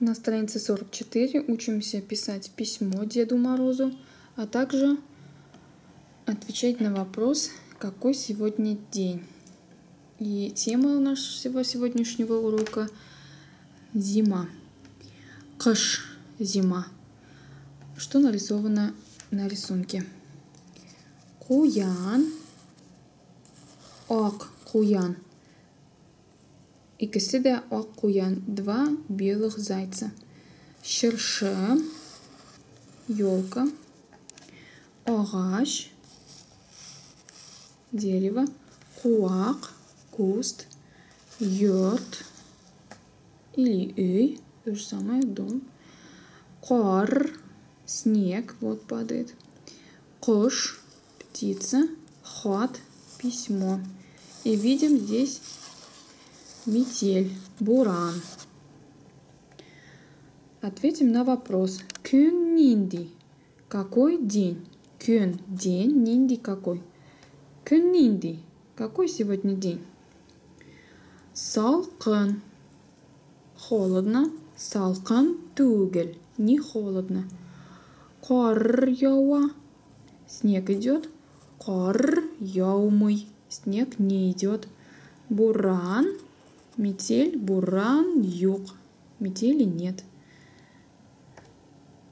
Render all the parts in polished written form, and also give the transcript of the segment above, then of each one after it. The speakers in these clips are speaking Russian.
На странице 44 учимся писать письмо Деду Морозу, а также отвечать на вопрос, какой сегодня день. И тема нашего сегодняшнего урока – зима. Кыш – зима. Что нарисовано на рисунке? Куян, ак куян. Икisi de ак куян, два белых зайца. Шыршы, елка. Агач, дерево. Куак, куст. Йорт или үй, то же самое, дом. Кар, снег, вот падает. Кыш, птица. Хат, письмо. И видим здесь метель, буран. Ответим на вопрос. Күн нинди? Какой день? Күн – день, нинди – какой? Күн нинди? Какой сегодня день? Салкын – холодно. Салкын түгел – не холодно. Кар яуа – снег идет. Кар яумый – снег не идет. Буран – метель, буран юк. Метели нет.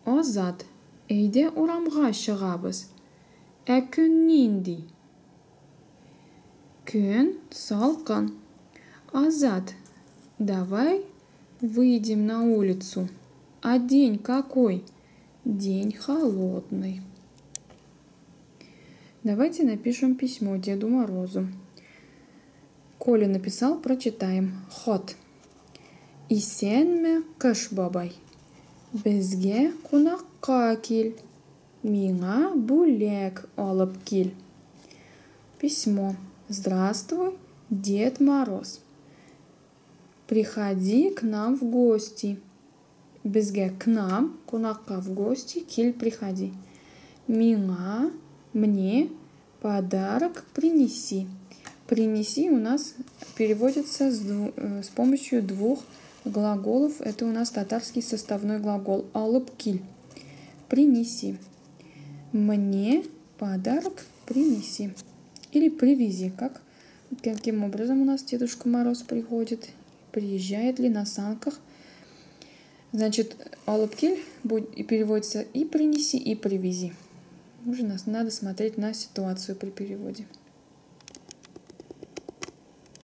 Азат. Әйдә урамга чыгабыз. Ә күн нинди? Күн салкын. Азат. Давай выйдем на улицу. А день какой? День холодный. Давайте напишем письмо Деду Морозу. Коля написал, прочитаем. Хат. Исәнме, кыш бабай? Безгә кунакка кил. Миңа бүләк алып кил. Письмо. Здравствуй, Дед Мороз. Приходи к нам в гости. Безгә к нам, кунакка в гости, кил приходи. Миңа, мне, подарок принеси. Принеси у нас переводится с помощью двух глаголов. Это у нас татарский составной глагол алып киль. Принеси. Мне подарок принеси. Или привези. Каким образом у нас Дедушка Мороз приходит? Приезжает ли на санках? Значит, алып киль переводится и принеси, и привези. Уже надо смотреть на ситуацию при переводе.